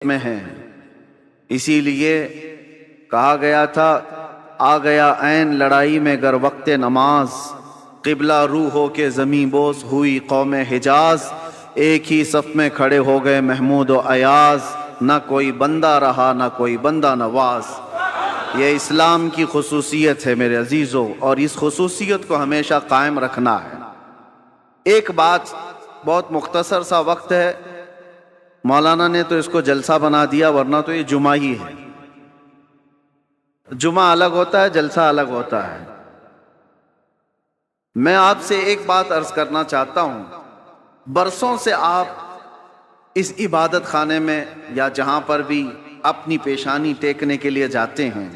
में हैं। इसीलिए कहा गया था, आ गया ऐन लड़ाई में गर वक्त नमाज, किबला रू हो के ज़मीं बोस हुई कौम हिजाज। एक ही सफ में खड़े हो गए महमूद व अयाज, ना कोई बंदा रहा ना कोई बंदा नवाज। ये इस्लाम की खुसूसियत है मेरे अजीज़ों, और इस खुसूसियत को हमेशा कायम रखना है। एक बात, बहुत मुख्तसर सा वक्त है, मौलाना ने तो इसको जलसा बना दिया, वरना तो ये जुमा ही है। जुमा अलग होता है, जलसा अलग होता है। मैं आपसे एक बात अर्ज करना चाहता हूं। बरसों से आप इस इबादत खाने में या जहां पर भी अपनी पेशानी टेकने के लिए जाते हैं,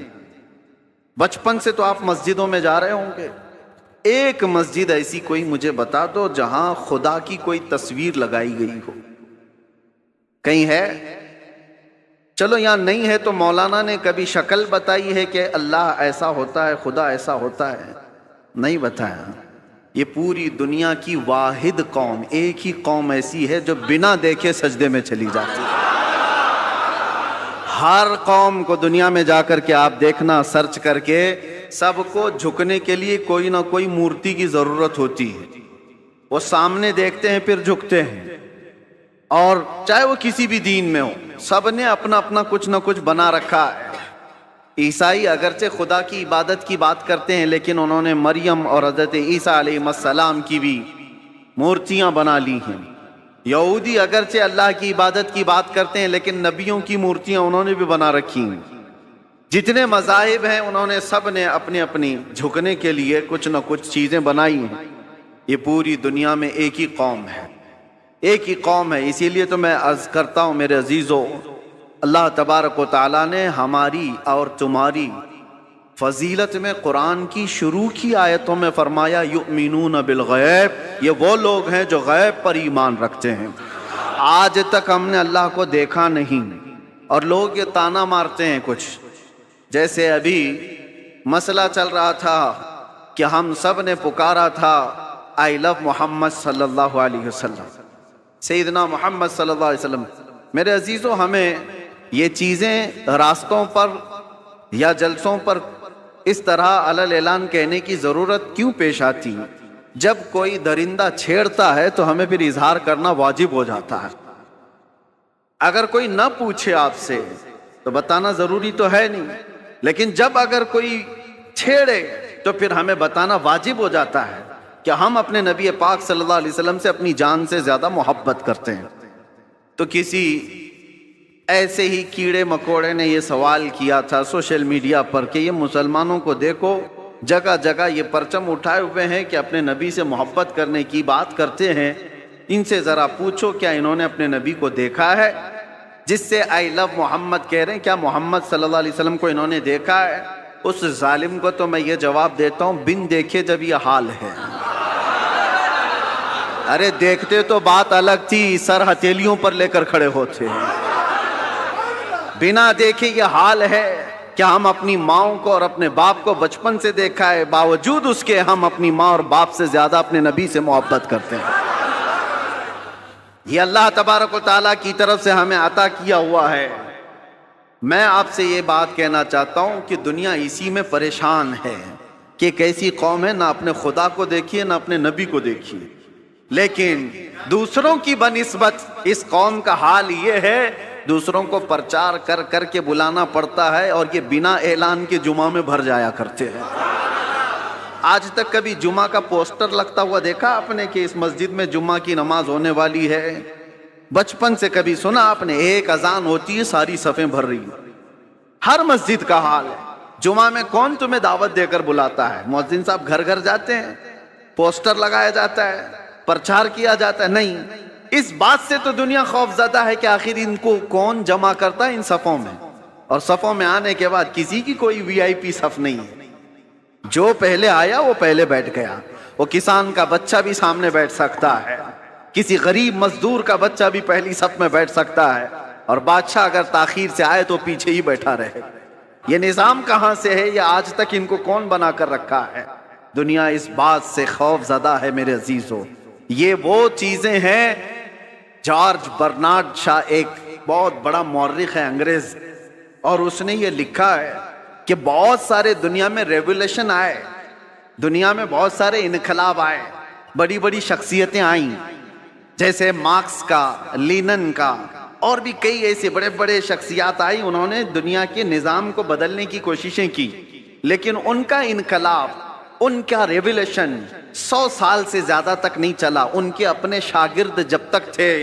बचपन से तो आप मस्जिदों में जा रहे होंगे। एक मस्जिद ऐसी कोई मुझे बता दो जहां खुदा की कोई तस्वीर लगाई गई हो। कहीं है? चलो यहां नहीं है तो मौलाना ने कभी शक्ल बताई है कि अल्लाह ऐसा होता है, खुदा ऐसा होता है? नहीं बताया। ये पूरी दुनिया की वाहिद कौम, एक ही कौम ऐसी है जो बिना देखे सजदे में चली जाती है। हर कौम को दुनिया में जाकर के आप देखना, सर्च करके, सबको झुकने के लिए कोई ना कोई मूर्ति की जरूरत होती है। वो सामने देखते हैं फिर झुकते हैं, और चाहे वो किसी भी दीन में हो, सबने अपना अपना कुछ ना कुछ बना रखा है। ईसाई अगरचे खुदा की इबादत की बात करते हैं, लेकिन उन्होंने मरियम और हज़रत ईसा अलैहिस्सलाम की भी मूर्तियां बना ली हैं। यहूदी अगरचे अल्लाह की इबादत की बात करते हैं, लेकिन नबियों की मूर्तियां उन्होंने भी बना रखी हैं। जितने मज़ाहिब हैं, उन्होंने सब ने अपनी अपनी झुकने के लिए कुछ न कुछ चीज़ें बनाई हैं। ये पूरी दुनिया में एक ही कौम है, एक ही कौम है। इसीलिए तो मैं अर्ज़ करता हूँ मेरे अजीज़ों, अल्लाह तबारक व तआला ने हमारी और तुम्हारी फजीलत में कुरान की शुरू की आयतों में फरमाया, युमिनून बिल गैब। ये वो लोग हैं जो गैब पर ईमान रखते हैं। आज तक हमने अल्लाह को देखा नहीं, और लोग ये ताना मारते हैं कुछ, जैसे अभी मसला चल रहा था कि हम सब ने पुकारा था आई लव मोहम्मद सल्लल्लाहु अलैहि वसल्लम, सैयदना मोहम्मद सल्लल्लाहु अलैहि वसल्लम। मेरे अजीज़ों, हमें ये चीज़ें रास्तों पर या जलसों पर इस तरह अलल ऐलान कहने की ज़रूरत क्यों पेश आती? जब कोई दरिंदा छेड़ता है तो हमें फिर इजहार करना वाजिब हो जाता है। अगर कोई न पूछे आपसे तो बताना ज़रूरी तो है नहीं, लेकिन जब अगर कोई छेड़े तो फिर हमें बताना वाजिब हो जाता है कि हम अपने नबी पाक सल्लल्लाहु अलैहि वसल्लम से अपनी जान से ज़्यादा मोहब्बत करते हैं। तो किसी ऐसे ही कीड़े मकोड़े ने ये सवाल किया था सोशल मीडिया पर कि ये मुसलमानों को देखो, जगह जगह ये परचम उठाए हुए हैं कि अपने नबी से मोहब्बत करने की बात करते हैं। इनसे ज़रा पूछो क्या इन्होंने अपने नबी को देखा है? जिससे आई लव मोहम्मद कह रहे हैं, क्या मोहम्मद सल्लल्लाहु अलैहि वसल्लम को इन्होंने देखा है? उस जालिम को तो मैं ये जवाब देता हूँ, बिन देखे जब ये हाल है। अरे देखते तो बात अलग थी, सर हथेलियों पर लेकर खड़े होते हैं। बिना देखे ये हाल है। क्या हम अपनी माओं को और अपने बाप को बचपन से देखा है, बावजूद उसके हम अपनी माँ और बाप से ज्यादा अपने नबी से मोहब्बत करते हैं? ये अल्लाह तबारक व तआला की तरफ से हमें अता किया हुआ है। मैं आपसे ये बात कहना चाहता हूं कि दुनिया इसी में परेशान है कि कैसी कौम है, ना अपने खुदा को देखिए ना अपने नबी को देखिए, लेकिन दूसरों की बनिस्बत इस कौम का हाल ये है, दूसरों को प्रचार कर कर के बुलाना पड़ता है, और ये बिना ऐलान के जुमा में भर जाया करते हैं। आज तक कभी जुमा का पोस्टर लगता हुआ देखा आपने कि इस मस्जिद में जुमा की नमाज होने वाली है? बचपन से कभी सुना आपने? एक अजान होती है, सारी सफ़ें भर रही है। हर मस्जिद का हाल है। जुमा में कौन तुम्हें दावत देकर बुलाता है? मुअज्जिन साहब घर घर जाते हैं, पोस्टर लगाया जाता है, प्रचार किया जाता है? नहीं। इस बात से तो दुनिया खौफजदा है कि आखिर इनको कौन जमा करता है इन सफ़ों में, और सफ़ों में आने के बाद किसी की कोई वीआईपी सफ़ नहीं है। जो पहले आया वो पहले बैठ गया। वो किसान का बच्चा भी सामने बैठ सकता है, किसी गरीब मजदूर का बच्चा भी पहली सफ़ में बैठ सकता है, और बादशाह अगर ताखीर से आए तो पीछे ही बैठा रहे। ये निज़ाम कहाँ से है? ये आज तक इनको कौन बना कर रखा है? दुनिया इस बात से खौफजदा है मेरे अजीजों। ये वो चीज़ें हैं, जॉर्ज बर्नार्ड शॉ एक बहुत बड़ा मौर्रिख है अंग्रेज, और उसने ये लिखा है कि बहुत सारे दुनिया में रेवोल्यूशन आए, दुनिया में बहुत सारे इनकलाब आए, बड़ी बड़ी शख्सियतें आईं, जैसे मार्क्स का, लीनिन का, और भी कई ऐसे बड़े बड़े शख्सियात आई। उन्होंने दुनिया के निज़ाम को बदलने की कोशिशें की, लेकिन उनका इनकलाब, उनका रेवोल्यूशन 100 साल से ज्यादा तक नहीं चला। उनके अपने शागिर्द जब तक थे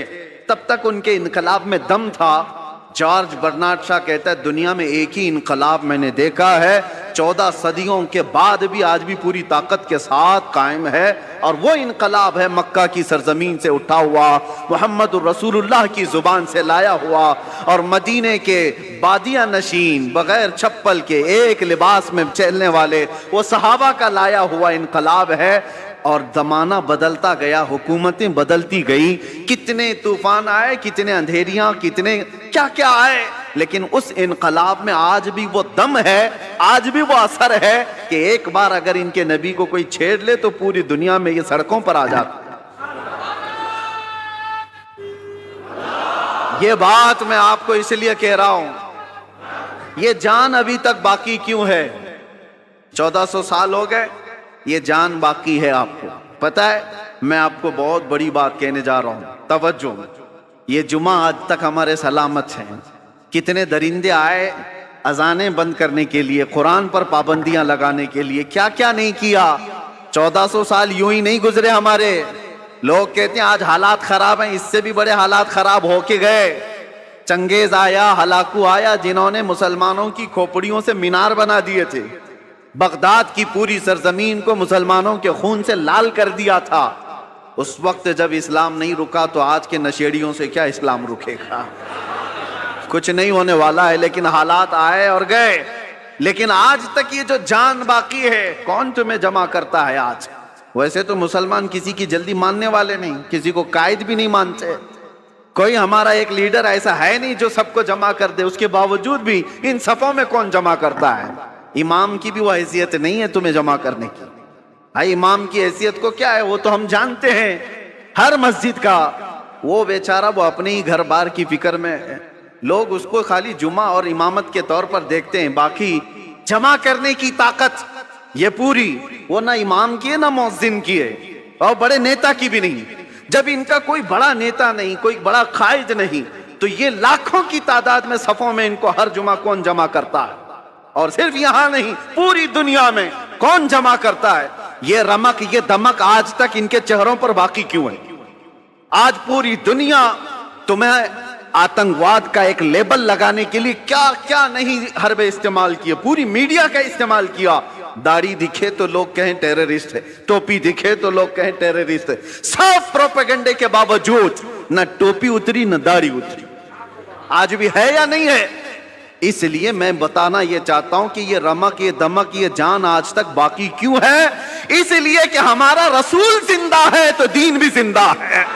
तब तक उनके इनकलाब में दम था। जॉर्ज बर्नार्ड शॉ कहता है दुनिया में एक ही इनकलाब मैंने देखा है, 14 सदियों के बाद भी आज भी पूरी ताकत के साथ कायम है, और वो इनकलाब है मक्का की सरजमीन से उठा हुआ, मोहम्मद रसूलुल्लाह की जुबान से लाया हुआ, और मदीने के बादिया नशीन बगैर चप्पल के एक लिबास में चलने वाले वो सहाबा का लाया हुआ इनकलाब है। और जमाना बदलता गया, हुकूमतें बदलती गई, कितने तूफान आए, कितने अंधेरियां, कितने क्या क्या आए, लेकिन उस इनकलाब में आज भी वो दम है, आज भी वो असर है कि एक बार अगर इनके नबी को कोई छेड़ ले तो पूरी दुनिया में ये सड़कों पर आ जाता। ये बात मैं आपको इसलिए कह रहा हूं, ये जान अभी तक बाकी क्यों है? 1400 साल हो गए, ये जान बाकी है। आपको पता है, मैं आपको बहुत बड़ी बात कहने जा रहा हूं, तवज्जो। ये जुमा आज तक हमारे सलामत हैं। कितने दरिंदे आए अजानें बंद करने के लिए, कुरान पर पाबंदियां लगाने के लिए, क्या क्या नहीं किया। 1400 साल यूं ही नहीं गुजरे हमारे। लोग कहते हैं आज हालात खराब हैं, इससे भी बड़े हालात खराब होके गए। चंगेज आया, हलाकू आया, जिन्होंने मुसलमानों की खोपड़ियों से मीनार बना दिए थे, बगदाद की पूरी सरजमीन को मुसलमानों के खून से लाल कर दिया था। उस वक्त जब इस्लाम नहीं रुका तो आज के नशेड़ियों से क्या इस्लाम रुकेगा? कुछ नहीं होने वाला है। लेकिन हालात आए और गए, लेकिन आज तक ये जो जान बाकी है, कौन तुम्हें जमा करता है आज? वैसे तो मुसलमान किसी की जल्दी मानने वाले नहीं, किसी को कायद भी नहीं मानते। कोई हमारा एक लीडर ऐसा है नहीं जो सबको जमा कर दे। उसके बावजूद भी इन सफों में कौन जमा करता है? इमाम की भी वो हैसियत नहीं है तुम्हें जमा करने की। भाई इमाम की हैसियत को क्या है वो तो हम जानते हैं। हर मस्जिद का वो बेचारा वो अपने ही घर बार की फिक्र में है। लोग उसको खाली जुमा और इमामत के तौर पर देखते हैं, बाकी जमा करने की ताकत ये पूरी वो ना इमाम की है ना मुअज्जिन की है, और बड़े नेता की भी नहीं। जब इनका कोई बड़ा नेता नहीं, कोई बड़ा कायद नहीं, तो ये लाखों की तादाद में सफों में इनको हर जुमा कौन जमा करता है? और सिर्फ यहां नहीं, पूरी दुनिया में कौन जमा करता है? ये रमक, ये दमक आज तक इनके चेहरों पर बाकी क्यों है? आज पूरी दुनिया तुम्हें आतंकवाद का एक लेबल लगाने के लिए क्या क्या नहीं हरबे इस्तेमाल किए, पूरी मीडिया का इस्तेमाल किया। दाढ़ी दिखे तो लोग कहें टेररिस्ट है, टोपी दिखे तो लोग कहें टेररिस्ट है। सब प्रोपेगेंडे के बावजूद न टोपी उतरी न दाढ़ी उतरी। आज भी है या नहीं है? इसलिए मैं बताना ये चाहता हूं कि ये रमक, ये दमक, ये जान आज तक बाकी क्यों है? इसलिए कि हमारा रसूल जिंदा है तो दीन भी जिंदा है।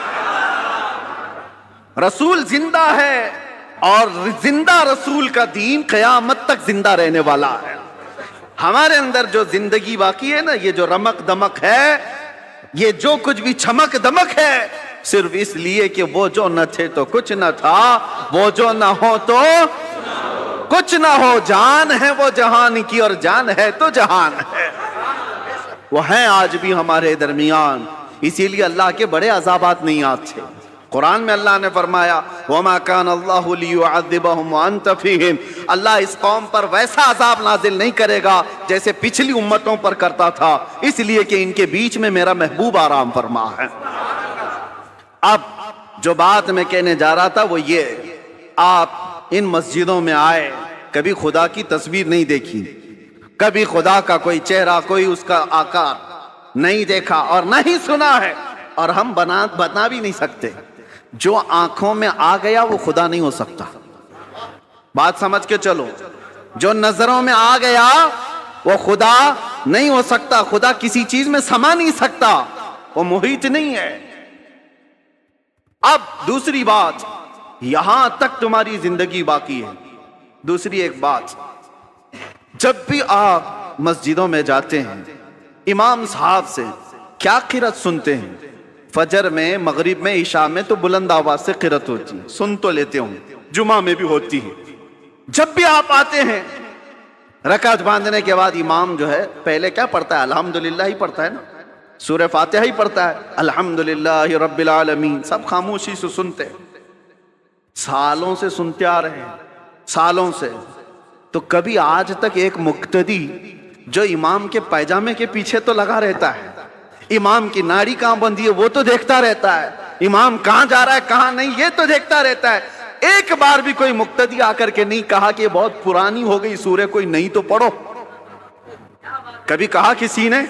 रसूल जिंदा है और जिंदा रसूल का दीन क़यामत तक जिंदा रहने वाला है। हमारे अंदर जो जिंदगी बाकी है ना, ये जो रमक दमक है, ये जो कुछ भी चमक दमक है, सिर्फ इसलिए कि वो जो न थे तो कुछ न था, वो जो न हो तो कुछ ना हो। जान है वो जहान की और जान है तो जहान है, वो है आज भी हमारे दरमियान। इसीलिए अल्लाह के बड़े अज़ाबात नहीं आते। कुरान में अल्लाह ने फरमाया वमा कान अल्लाहु लियुअज़्ज़िबहुम व अंत फ़ीहिम, अल्लाह इस कौम पर वैसा अजाब नाजिल नहीं करेगा जैसे पिछली उम्मतों पर करता था, इसलिए कि इनके बीच में मेरा महबूब आराम फरमा है। अब जो बात मैं कहने जा रहा था वो ये, आप इन मस्जिदों में आए, कभी खुदा की तस्वीर नहीं देखी, कभी खुदा का कोई चेहरा, कोई उसका आकार नहीं देखा और नहीं सुना है, और हम बता भी नहीं सकते। जो आंखों में आ गया वो खुदा नहीं हो सकता। बात समझ के चलो, जो नजरों में आ गया वो खुदा नहीं हो सकता। खुदा किसी चीज में समा नहीं सकता, वो मुहित नहीं है। अब दूसरी बात, यहां तक तुम्हारी जिंदगी बाकी है। दूसरी एक बात, जब भी आप मस्जिदों में जाते हैं, इमाम साहब से क्या क़िरात सुनते हैं? फजर में, मगरिब में, इशा में तो बुलंद आवाज से क़िरात होती है, सुन तो लेते हो। जुमा में भी होती है। जब भी आप आते हैं रकात बांधने के बाद इमाम जो है पहले क्या पढ़ता है? अल्हम्दुलिल्लाह ही पढ़ता है ना, सूरह फातिहा ही पढ़ता है, अल्हम्दुलिल्लाह रब्बिल आलमीन। सब खामोशी से सुनते हैं, सालों से सुनते आ रहे हैं, सालों से। तो कभी आज तक एक मुक्तदी जो इमाम के पैजामे के पीछे तो लगा रहता है, इमाम की नाड़ी कहां बंधी है वो तो देखता रहता है, इमाम कहां जा रहा है कहां नहीं ये तो देखता रहता है, एक बार भी कोई मुक्तदी आकर के नहीं कहा कि बहुत पुरानी हो गई सूरह, कोई नहीं तो पढ़ो? कभी कहा किसी ने?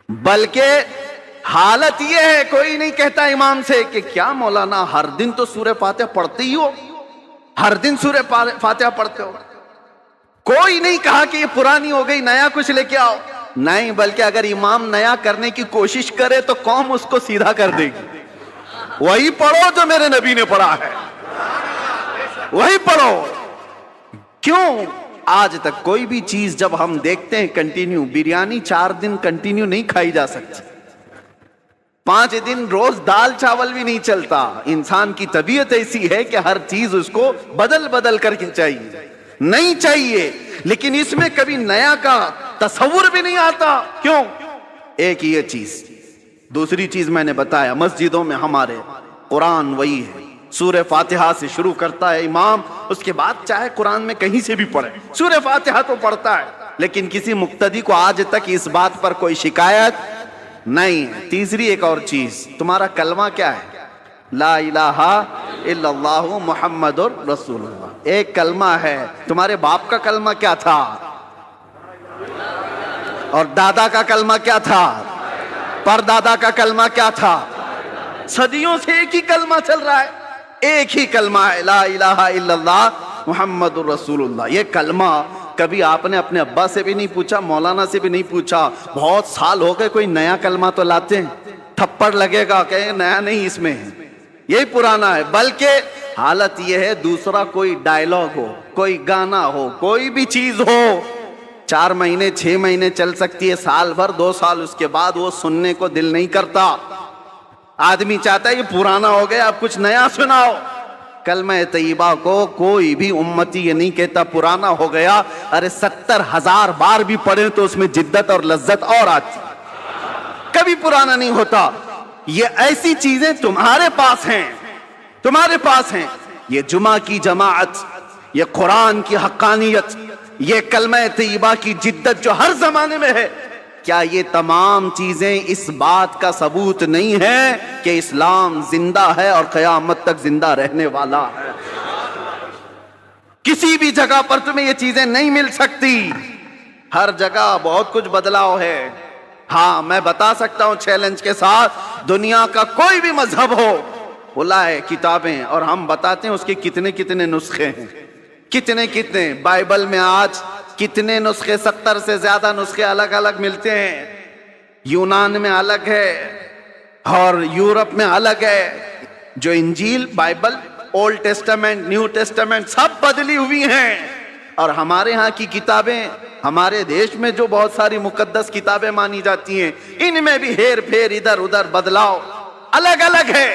बल्कि हालत यह है कोई नहीं कहता इमाम से कि क्या मौलाना हर दिन तो सूरह फातिहा पढ़ते ही हो, हर दिन सूरह फातिहा पढ़ते हो? कोई नहीं कहा कि ये पुरानी हो गई नया कुछ लेके आओ, नहीं, बल्कि अगर इमाम नया करने की कोशिश करे तो कौम उसको सीधा कर देगी। वही पढ़ो जो मेरे नबी ने पढ़ा है, वही पढ़ो। क्यों आज तक कोई भी चीज जब हम देखते हैं कंटिन्यू, बिरयानी 4 दिन कंटिन्यू नहीं खाई जा सकती, 5 दिन रोज दाल चावल भी नहीं चलता। इंसान की तबीयत ऐसी है कि हर चीज उसको बदल बदल करके चाहिए, नहीं चाहिए। लेकिन इसमें कभी नया का तस्वुर भी नहीं आता। क्यों? एक ये चीज। दूसरी चीज मैंने बताया, मस्जिदों में हमारे कुरान वही है, सूरह फातिहा से शुरू करता है इमाम, उसके बाद चाहे कुरान में कहीं से भी पढ़े सूरह फातिहा तो पढ़ता है। लेकिन किसी मुक्तदी को आज तक इस बात पर कोई शिकायत नहीं है। तीसरी एक और चीज, तुम्हारा कलमा क्या है? ला इलाहा इल्लल्लाहु मुहम्मदुर रसूलुल्लाह, एक कलमा है। तुम्हारे बाप का कलमा क्या था? और दादा का कलमा क्या था? परदादा का कलमा क्या था? सदियों से एक ही कलमा चल रहा है, एक ही कलमा है, ला इलाहा इल्लल्लाह मुहम्मदुर रसूलुल्लाह। ये कलमा कभी आपने अपने अब्बा से भी नहीं पूछा, मौलाना से भी नहीं पूछा, बहुत साल हो गए कोई नया कलमा तो लाते हैं, थप्पड़ लगेगा, कहेंगे नया नहीं इसमें यही पुराना है। बल्कि हालत यह है दूसरा कोई डायलॉग हो, कोई गाना हो, कोई भी चीज हो, 4 महीने 6 महीने चल सकती है, साल भर 2 साल, उसके बाद वो सुनने को दिल नहीं करता। आदमी चाहता है ये पुराना हो गया अब कुछ नया सुनाओ। कलमा तैयबा को कोई भी उम्मती ये नहीं कहता पुराना हो गया, अरे 70,000 बार भी पढ़े तो उसमें जिद्दत और लज्जत और आती, कभी पुराना नहीं होता। ये ऐसी चीजें तुम्हारे पास हैं, तुम्हारे पास हैं। ये जुमा की जमाअत, ये कुरान की हक्कानियत, ये कलमा तैयबा की जिद्दत जो हर जमाने में है, क्या ये तमाम चीजें इस बात का सबूत नहीं है कि इस्लाम जिंदा है और क़यामत तक जिंदा रहने वाला है? किसी भी जगह पर तुम्हें ये चीजें नहीं मिल सकती। हर जगह बहुत कुछ बदलाव है। हाँ, मैं बता सकता हूं चैलेंज के साथ, दुनिया का कोई भी मजहब हो, वो लाए किताबें और हम बताते हैं उसके कितने कितने नुस्खे हैं, कितने कितने। बाइबल में आज कितने नुस्खे, 70 से ज्यादा नुस्खे अलग अलग मिलते हैं। यूनान में अलग है और यूरोप में अलग है। जो इंजील, Bible, Old Testament, New Testament सब बदली हुई हैं। और हमारे यहाँ की किताबें, हमारे देश में जो बहुत सारी मुकद्दस किताबें मानी जाती हैं, इनमें भी हेर फेर, इधर उधर बदलाव अलग अलग है।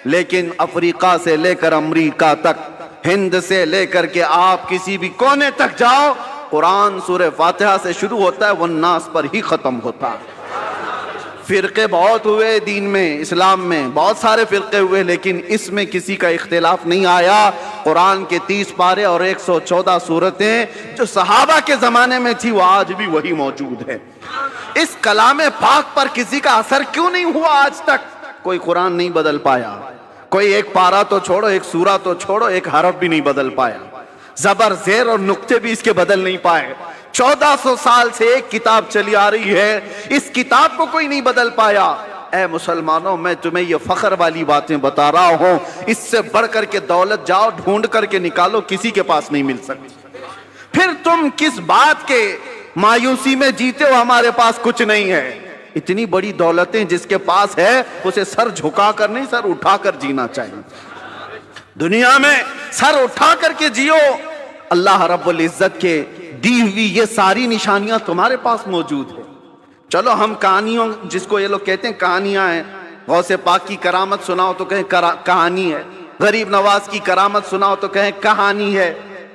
लेकिन अफ्रीका से लेकर अमेरिका तक, हिंद से लेकर के आप किसी भी कोने तक जाओ, कुरान सूरह फातिहा से शुरू होता है, वन्नास पर ही खत्म होता है। फिरके बहुत हुए दीन में, इस्लाम में बहुत सारे फिरके हुए, लेकिन इसमें किसी का इख्तिलाफ नहीं आया। कुरान के 30 पारे और 114 सूरतें जो सहाबा के जमाने में थी, वो आज भी वही मौजूद है। इस कलाम पाक पर किसी का असर क्यों नहीं हुआ आज तक? कोई कुरान नहीं बदल पाया, कोई एक पारा तो छोड़ो, एक सूरा तो छोड़ो, एक हरफ भी नहीं बदल पाया। जबर, जेर और नुक्ते भी इसके बदल नहीं पाए। 1400 साल से एक किताब चली आ रही है, इस किताब को कोई नहीं बदल पाया। ऐ मुसलमानों, मैं तुम्हें ये फख्र वाली बातें बता रहा हूं, इससे बढ़ करके दौलत जाओ ढूंढ करके निकालो, किसी के पास नहीं मिल सकती। फिर तुम किस बात के मायूसी में जीते हो? हमारे पास कुछ नहीं है। इतनी बड़ी दौलतें जिसके पास है, उसे सर झुकाकर नहीं, सर उठाकर जीना चाहिए। दुनिया में सर उठा करके जियो। अल्लाह रब्बुल इज्जत के दी हुई ये सारी निशानियां तुम्हारे पास मौजूद है। चलो हम कहानियों, जिसको ये लोग कहते हैं कहानियां हैं, गौसे पाक की करामत सुनाओ तो कहें कहानी है, गरीब नवाज की करामत सुनाओ तो कहें कहानी है।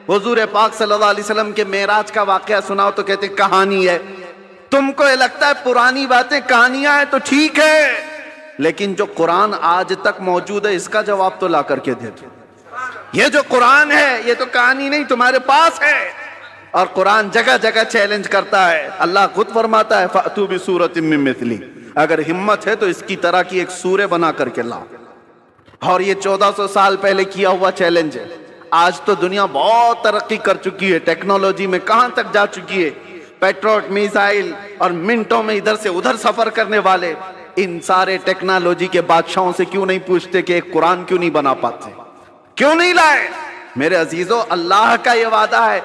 हुजूर पाक सल्लल्लाहु अलैहि वसल्लम के मेराज का वाकया सुनाओ तो कहते कहानी है। तुमको ये लगता है पुरानी बातें कहानियां हैं तो ठीक है, लेकिन जो कुरान आज तक मौजूद है इसका जवाब तो ला करके दे दो। ये जो कुरान है ये तो कहानी नहीं, तुम्हारे पास है। और कुरान जगह जगह चैलेंज करता है। अल्लाह खुद फरमाता है फ़अतू बिसूरतिम मिन मिस्ली, अगर हिम्मत है तो इसकी तरह की एक सूरह बना करके लाओ। और ये 1400 साल पहले किया हुआ चैलेंज है। आज तो दुनिया बहुत तरक्की कर चुकी है, टेक्नोलॉजी में कहां तक जा चुकी है। पेट्रोल मिसाइल और मिनटों में इधर से उधर सफर करने वाले इन सारे टेक्नोलॉजी के बादशाहों से क्यों नहीं पूछते कि एक कुरान क्यों नहीं बना पाते, क्यों नहीं लाए? मेरे अजीजों, अल्लाह का ये वादा है।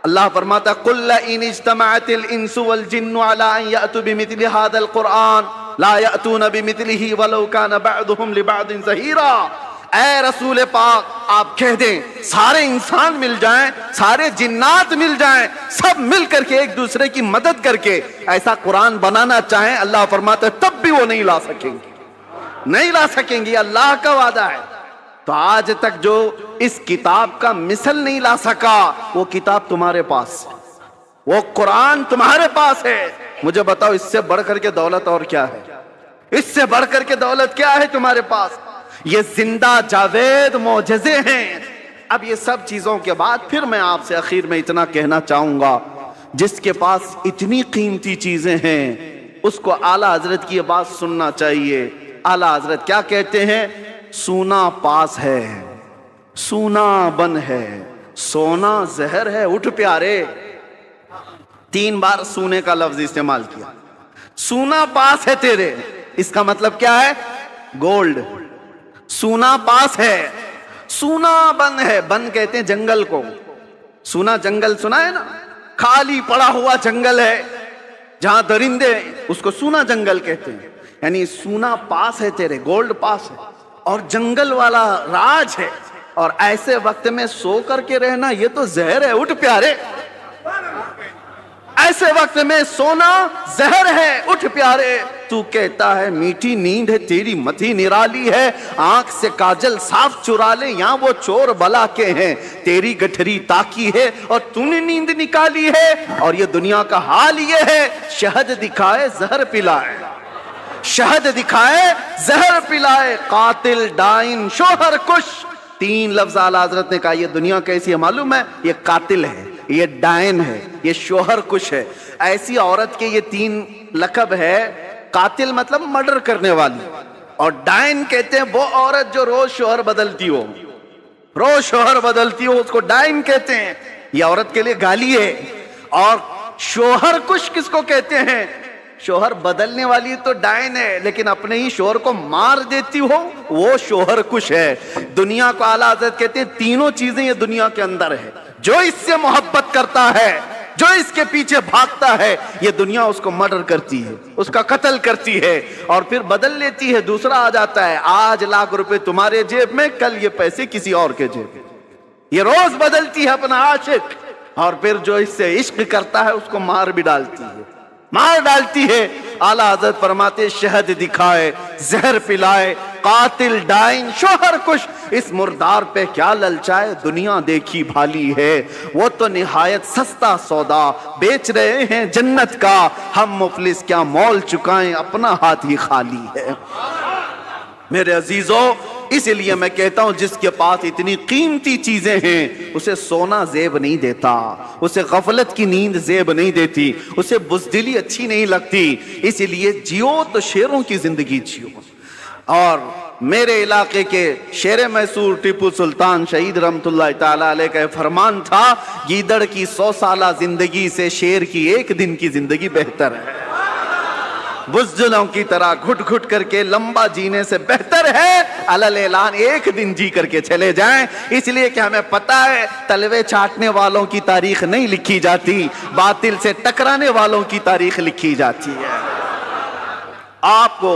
अल्लाह फरमाता कुल इन इज्तमाअतिल इंसु वल जिन्नु अला अन यअतु बिमिथलि हादल कुरान ला यअतून बिमिथलिही वलौ कान बअदुहुम लिबअदिन ज़हीरा। ऐ रसूल पाक, आप कह दें सारे इंसान मिल जाएं, सारे जिन्नात मिल जाएं, सब मिल करके एक दूसरे की मदद करके ऐसा कुरान बनाना चाहें, अल्लाह फरमाता है तब भी वो नहीं ला सकेंगे, नहीं ला सकेंगे। अल्लाह का वादा है। तो आज तक जो इस किताब का मिसल नहीं ला सका, वो किताब तुम्हारे पास है, वो कुरान तुम्हारे पास है। मुझे बताओ इससे बढ़कर के दौलत और क्या है? इससे बढ़कर के दौलत क्या है तुम्हारे पास? ये जिंदा जावेद मौजज़े हैं। अब ये सब चीजों के बाद फिर मैं आपसे आखिर में इतना कहना चाहूंगा, जिसके पास इतनी कीमती चीजें हैं उसको आला हजरत की ये बात सुनना चाहिए। आला हजरत क्या कहते हैं? सूना पास है, सूना बन है, सोना जहर है, उठ प्यारे। 3 बार सूने का लफ्ज इस्तेमाल किया। सूना पास है तेरे, इसका मतलब क्या है? गोल्ड। सूना पास है, सूना बन है। बन कहते हैं जंगल को। सूना जंगल सुना है ना, खाली पड़ा हुआ जंगल है जहां दरिंदे, उसको सूना जंगल कहते हैं। यानी सूना पास है तेरे, गोल्ड पास है और जंगल वाला राज है। और ऐसे वक्त में सो करके रहना ये तो जहर है, उठ प्यारे। ऐसे वक्त में सोना जहर है, उठ प्यारे। तू कहता है मीठी नींद है तेरी मती निराली है, आंख से काजल साफ चुरा ले यहाँ वो चोर बला के हैं, तेरी गठरी ताकी है और तूने नींद निकाली है। और ये दुनिया का हाल ये है, शहद दिखाए जहर पिलाए, शहद दिखाए जहर पिलाए, कातिल डाइन शोहर कुश। 3 लफ्ज आला हजरत ने कहा। ये दुनिया कैसी है मालूम है? ये कातिल है, ये डायन है, ये शोहर कुश है। ऐसी औरत के ये 3 लकब है। कातिल मतलब मर्डर करने वाली, और डायन कहते हैं वो औरत जो रोज शोहर बदलती हो, रोज शोहर बदलती हो, उसको डायन कहते हैं। ये औरत के लिए गाली है। और शोहर कुश किसको कहते हैं? शोहर बदलने वाली तो डायन है, लेकिन अपने ही शोहर को मार देती हो वो शोहर कुश है। दुनिया को आला हज़रत कहते हैं तीनों चीजें ये दुनिया के अंदर है। जो इससे मोहब्बत करता है, जो इसके पीछे भागता है, ये दुनिया उसको मर्डर करती है, उसका कत्ल करती है और फिर बदल लेती है, दूसरा आ जाता है। आज लाख रुपए तुम्हारे जेब में, कल ये पैसे किसी और के जेब में। ये रोज बदलती है अपना आशिक, और फिर जो इससे इश्क करता है उसको मार भी डालती है, मार डालती है। आला हज़रत फरमाते शहद दिखाए जहर पिलाए, कातिल डाइन शोहर कुश, इस मुर्दार पे क्या ललचाए, दुनिया देखी भाली है, वो तो निहायत सस्ता सौदा बेच रहे हैं जन्नत का, हम मुफलिस क्या मोल चुकाएं, अपना हाथ ही खाली है। मेरे अजीजों, इसलिए मैं कहता हूं जिसके पास इतनी कीमती चीजें हैं उसे सोना जेब नहीं देता, उसे गफलत की नींद जेब नहीं देती, उसे बुज़दिली अच्छी नहीं लगती। इसलिए जियो तो शेरों की जिंदगी जियो। और मेरे इलाके के शेर मैसूर टीपू सुल्तान शहीद रहमतुल्लाह ताला अलैह का फरमान था, गीदड़ की 100 साला जिंदगी से शेर की 1 दिन की जिंदगी बेहतर है। बुज़दिलों की तरह घुट घुट करके लंबा जीने से बेहतर है अलल ऐलान 1 दिन जी करके चले जाएं। इसलिए कि हमें पता है तलवे चाटने वालों की तारीख नहीं लिखी जाती, बातिल से टकराने वालों की तारीख लिखी जाती है। आपको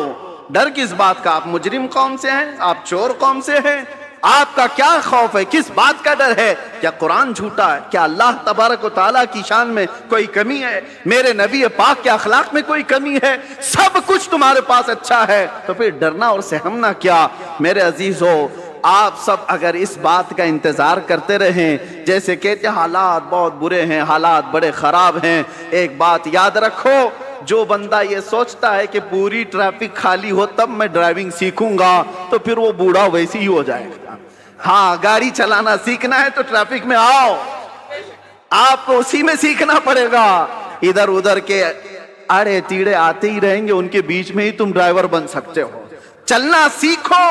डर किस बात का? आप मुजरिम कौम से हैं, आप चोर कौम से हैं, आपका क्या खौफ है, किस बात का डर है? क्या कुरान झूठा है? क्या अल्लाह तबारक व तआला की शान में कोई कमी है? मेरे नबी पाक के अखलाक में कोई कमी है? सब कुछ तुम्हारे पास अच्छा है, तो फिर डरना और सहमना क्या? मेरे अजीजों, आप सब अगर इस बात का इंतजार करते रहें, जैसे कहते हालात बहुत बुरे हैं, हालात बड़े खराब हैं, एक बात याद रखो, जो बंदा ये सोचता है कि पूरी ट्रैफिक खाली हो तब मैं ड्राइविंग सीखूंगा, तो फिर वो बूढ़ा वैसे ही हो जाएगा। हाँ, गाड़ी चलाना सीखना है तो ट्रैफिक में आओ, आपको उसी में सीखना पड़ेगा। इधर उधर के अड़े टीड़े आते ही रहेंगे, उनके बीच में ही तुम ड्राइवर बन सकते हो। चलना सीखो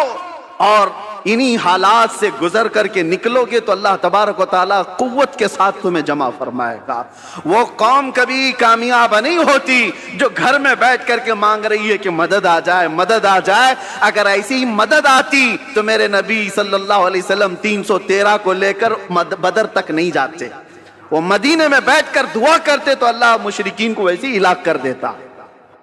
और इन्हीं हालात से गुजर करके निकलोगे तो अल्लाह तबारक व तआला कुव्वत के साथ तुम्हें जमा फरमाएगा। वो कौम कभी कामयाब नहीं होती जो घर में बैठ करके मांग रही है कि मदद आ जाए, मदद आ जाए। अगर ऐसी ही मदद आती तो मेरे नबी सल्लल्लाहु अलैहि वसल्लम 313 को लेकर बदर तक नहीं जाते, वो मदीने में बैठकर दुआ करते तो अल्लाह मुशरिकीन को वैसे ही हिलाक कर देता।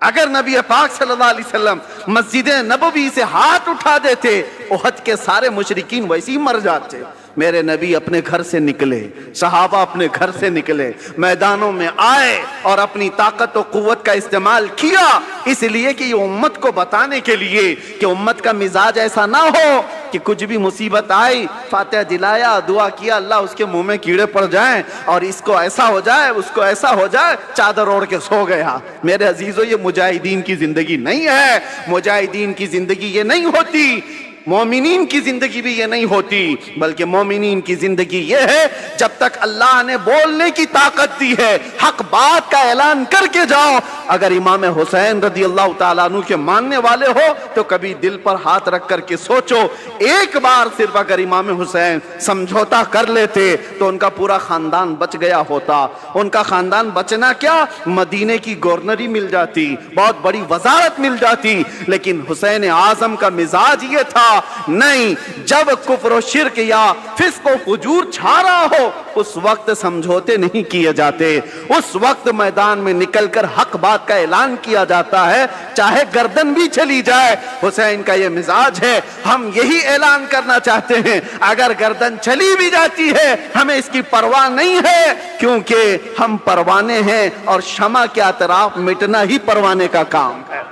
अगर नबी पाक सल्लल्लाहु अलैहि वसल्लम मस्जिद नबवी से हाथ उठा देते, उहद के सारे मुशरिकीन वैसे ही मर जाते। मेरे नबी अपने घर से निकले, सहाबा अपने घर से निकले, मैदानों में आए और अपनी ताकत और कुव्वत का इस्तेमाल किया, इसलिए कि ये उम्मत को बताने के लिए कि उम्मत का मिजाज ऐसा ना हो कि कुछ भी मुसीबत आई, फातिहा दिलाया, दुआ किया, अल्लाह उसके मुंह में कीड़े पड़ जाएं और इसको ऐसा हो जाए, उसको ऐसा हो जाए, चादर ओढ़ के सो गया। मेरे अजीजों, ये मुजाहिदीन की जिंदगी नहीं है। मुजाहिदीन की जिंदगी ये नहीं होती, मोमिनीन की जिंदगी भी ये नहीं होती, बल्कि मोमिनीन की जिंदगी ये है जब तक अल्लाह ने बोलने की ताकत दी है, हक बात का ऐलान करके जाओ। अगर इमाम हुसैन रदी अल्लाह ताला अन्हु के मानने वाले हो तो कभी दिल पर हाथ रख करके सोचो, एक बार सिर्फ अगर इमाम हुसैन समझौता कर लेते तो उनका पूरा खानदान बच गया होता। उनका खानदान बचना क्या, मदीने की गवर्नरी मिल जाती, बहुत बड़ी वजारत मिल जाती। लेकिन हुसैन आजम का मिजाज ये था, नहीं, जब कुफ्र और शिर्क या फिस्क और फुजूर छा रहा हो उस वक्त समझौते नहीं किए जाते, उस वक्त मैदान में निकलकर हक बात का ऐलान किया जाता है, चाहे गर्दन भी चली जाए। हुसैन का ये मिजाज है, हम यही ऐलान करना चाहते हैं, अगर गर्दन चली भी जाती है हमें इसकी परवाह नहीं है, क्योंकि हम परवाने हैं और शमा के अतराफ मिटना ही परवाने का काम है।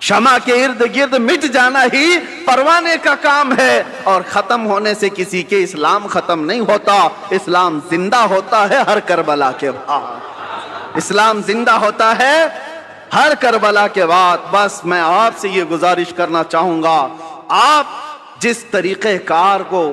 शमा के इर्द गिर्द मिट जाना ही परवाने का काम है। और खत्म होने से किसी के इस्लाम खत्म नहीं होता, इस्लाम जिंदा होता है हर करबला के बाद। इस्लाम जिंदा होता है हर करबला के बाद। बस मैं आपसे ये गुजारिश करना चाहूंगा, आप जिस तरीके कार को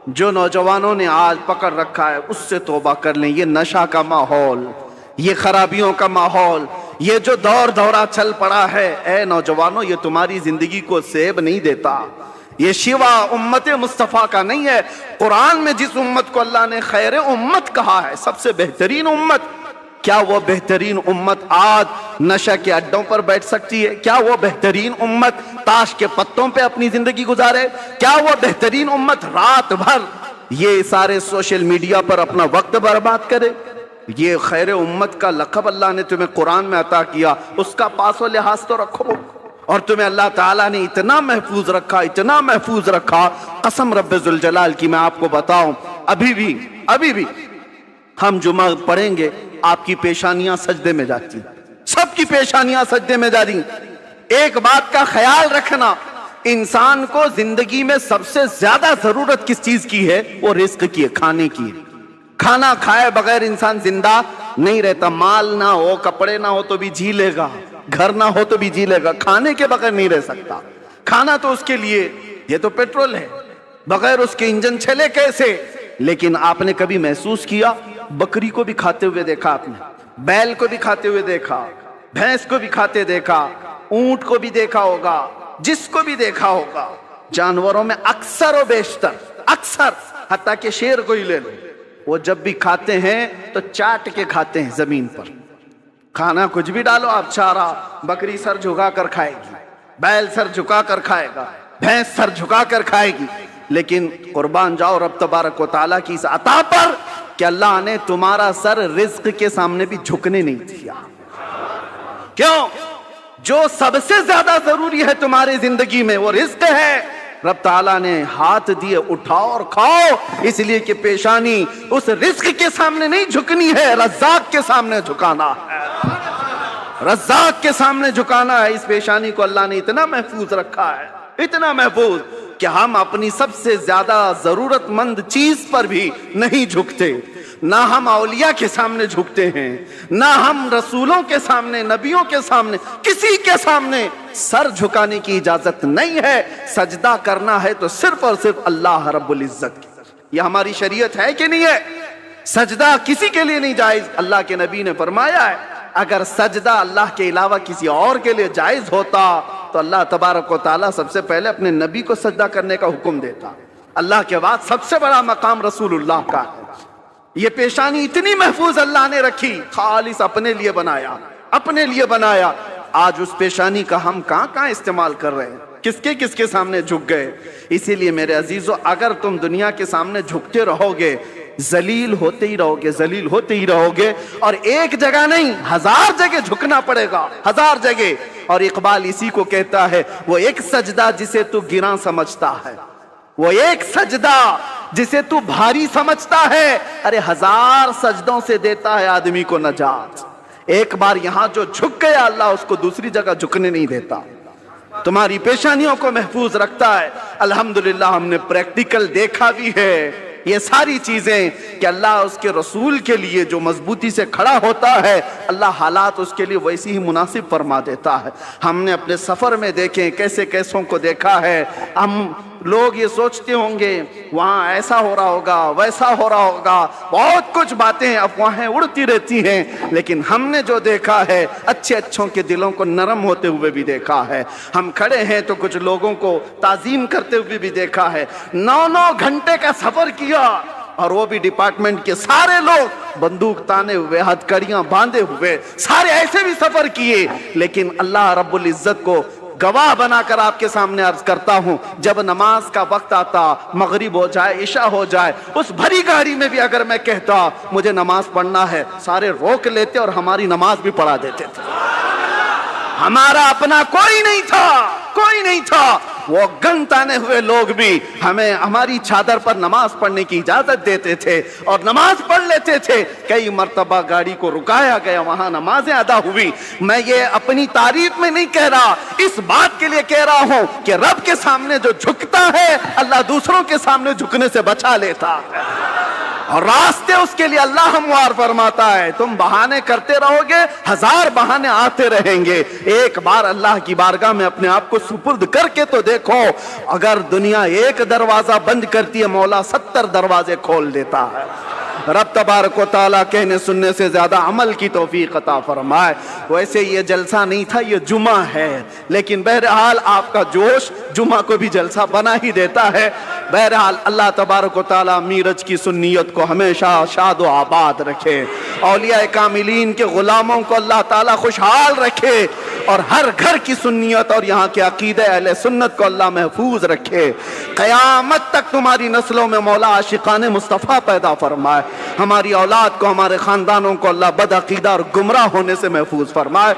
जो नौजवानों ने आज पकड़ रखा है उससे तौबा कर लें। ये नशा का माहौल, ये खराबियों का माहौल, ये जो दौर दौरा चल पड़ा है, ए नौजवानों, ये तुम्हारी जिंदगी को सेब नहीं देता। ये शिवा उम्मत मुस्तफा का नहीं है। कुरान में जिस उम्मत को अल्लाह ने खैर उम्मत कहा है, सबसे बेहतरीन उम्मत, क्या वो बेहतरीन उम्मत आज नशा के अड्डों पर बैठ सकती है? क्या वो बेहतरीन उम्मत ताश के पत्तों पे अपनी जिंदगी गुजारे? क्या वो बेहतरीन उम्मत रात भर ये सारे सोशल मीडिया पर अपना वक्त बर्बाद करे? ये खैर उम्मत का लक़ब अल्लाह ने तुम्हें कुरान में अता किया, उसका पासो लिहाज तो रखो। और तुम्हें अल्लाह ताला ने इतना महफूज रखा, इतना महफूज रखा, कसम रब्बे जुल जलाल की मैं आपको बताऊं, अभी भी हम जुमा पढ़ेंगे, आपकी पेशानियां सजदे में जाती, सबकी पेशानियां सजदे में जा रही। एक बात का ख्याल रखना, इंसान को जिंदगी में सबसे ज्यादा जरूरत किस चीज की है? वो रिस्क की है, खाने की है। खाना खाए बगैर इंसान जिंदा नहीं रहता। माल ना हो, कपड़े ना हो तो भी जी लेगा, घर ना हो तो भी जी लेगा, खाने के बगैर नहीं रह सकता। खाना तो उसके लिए, ये तो पेट्रोल है, बगैर उसके इंजन चले कैसे? लेकिन आपने कभी महसूस किया, बकरी को भी खाते हुए देखा आपने, बैल को भी खाते हुए देखा, भैंस को भी खाते देखा, ऊंट को भी देखा होगा, जिसको भी देखा होगा। जानवरों में अक्सर और बेशतर, अक्सर, हत्ता के शेर को ही ले लो, वो जब भी खाते हैं तो चाट के खाते हैं जमीन पर। खाना कुछ भी डालो आप, चारा, बकरी सर झुका कर खाएगी, बैल सर झुका कर खाएगा, भैंस सर झुका कर खाएगी। लेकिन कुर्बान जाओ रब तबारक व तआला की इस अता पर कि अल्लाह ने तुम्हारा सर रिज्क के सामने भी झुकने नहीं दिया। क्यों? जो सबसे ज्यादा जरूरी है तुम्हारी जिंदगी में वो रिज्क है। रब ताला ने हाथ दिए, उठाओ और खाओ, इसलिए कि पेशानी उस रिस्क के सामने नहीं झुकनी है, रज़्ज़ाक़ के सामने झुकाना है, रज़्ज़ाक़ के सामने झुकाना है। इस पेशानी को अल्लाह ने इतना महफूज रखा है, इतना महफूज कि हम अपनी सबसे ज्यादा जरूरतमंद चीज पर भी नहीं झुकते। ना हम औलिया के सामने झुकते हैं, ना हम रसूलों के सामने, नबियों के सामने, किसी के सामने सर झुकाने की इजाजत नहीं है। सजदा करना है तो सिर्फ और सिर्फ अल्लाह रब्बुल इज्जत की। यह हमारी शरीयत है कि नहीं है? सजदा किसी के लिए नहीं जायज। अल्लाह के नबी ने फरमाया है, अगर सजदा अल्लाह के अलावा किसी और के लिए जायज होता तो अल्लाह तबारक व तआला सबसे पहले अपने नबी को सजदा करने का हुक्म देता। अल्लाह के बाद सबसे बड़ा मकाम रसूलुल्लाह का है। ये पेशानी इतनी महफूज अल्लाह ने रखी, खालिस अपने लिए बनाया, अपने लिए बनाया। आज उस पेशानी का हम कहां इस्तेमाल कर रहे हैं, किसके किसके सामने झुक गए। इसीलिए मेरे अजीजों, अगर तुम दुनिया के सामने झुकते रहोगे, जलील होते ही रहोगे, जलील होते ही रहोगे। और एक जगह नहीं, 1000 जगह झुकना पड़ेगा, 1000 जगह। और इकबाल इसी को कहता है, वो एक सजदा जिसे तू गिरा समझता है, वो एक सजदा जिसे तू भारी समझता है, अरे 1000 सजदों से देता है आदमी को नजात। एक बार यहां जो झुक गया, अल्लाह उसको दूसरी जगह झुकने नहीं देता। तुम्हारी पेशानियों को महफूज रखता है। अल्हम्दुलिल्लाह हमने प्रैक्टिकल देखा भी है ये सारी चीजें कि अल्लाह उसके रसूल के लिए जो मजबूती से खड़ा होता है, अल्लाह हालात उसके लिए वैसी ही मुनासिब फरमा देता है। हमने अपने सफर में देखे, कैसे कैसों को देखा है। हम लोग ये सोचते होंगे वहां ऐसा हो रहा होगा, वैसा हो रहा होगा, बहुत कुछ बातें अफवाहें उड़ती रहती हैं, लेकिन हमने जो देखा है, अच्छे अच्छों के दिलों को नरम होते हुए भी देखा है। हम खड़े हैं तो कुछ लोगों को ताजीम करते हुए भी देखा है। 9-9 घंटे का सफर किया, और वो भी डिपार्टमेंट के सारे लोग बंदूक ताने हुए, हथकड़ियां बांधे हुए, सारे ऐसे भी सफर किए। लेकिन अल्लाह रब्बुल इज्जत को गवाह बनाकर आपके सामने अर्ज करता हूं, जब नमाज का वक्त आता, मगरिब हो जाए, इशा हो जाए, उस भरी गाड़ी में भी अगर मैं कहता मुझे नमाज पढ़ना है, सारे रोक लेते और हमारी नमाज भी पढ़ा देते थे। हमारा अपना कोई नहीं था, कोई नहीं था। वो गन ताने हुए लोग भी हमें हमारी चादर पर नमाज पढ़ने की इजाजत देते थे और नमाज पढ़ लेते थे। कई मर्तबा गाड़ी को रुकाया गया, वहां नमाजें अदा हुई। मैं ये अपनी तारीफ में नहीं कह रहा, इस बात के लिए कह रहा हूं कि रब के सामने जो झुकता है, अल्लाह दूसरों के सामने झुकने से बचा लेता है और रास्ते उसके लिए अल्लाह हमवार फरमाता है। तुम बहाने करते रहोगे, 1000 बहाने आते रहेंगे। एक बार अल्लाह की बारगाह में अपने आप को सुपुर्द करके तो देखो, अगर दुनिया एक दरवाजा बंद करती है, मौला 70 दरवाजे खोल देता है। रब तबारक व तआला कहने सुनने से ज्यादा अमल की तौफीक अता फरमाए। वैसे ये जलसा नहीं था, ये जुमा है, लेकिन बहरहाल आपका जोश जुमा को भी जलसा बना ही देता है। बहरहाल अल्लाह तबारक व तआला मीरज की सुन्नियत को हमेशा शाद व आबाद रखे, औलिया कामिलीन के गुलामों को अल्लाह ताला खुशहाल रखे और हर घर की सुन्नियत और यहाँ के अकीदे अहले सुन्नत को अल्लाह महफूज रखे। क़यामत तक तुम्हारी नस्लों में मौला आशिकाने मुस्तफ़ा पैदा फरमाए। हमारी औलाद को, हमारे खानदानों को अल्लाह बदअकीदा और गुमराह होने से महफूज फरमाए।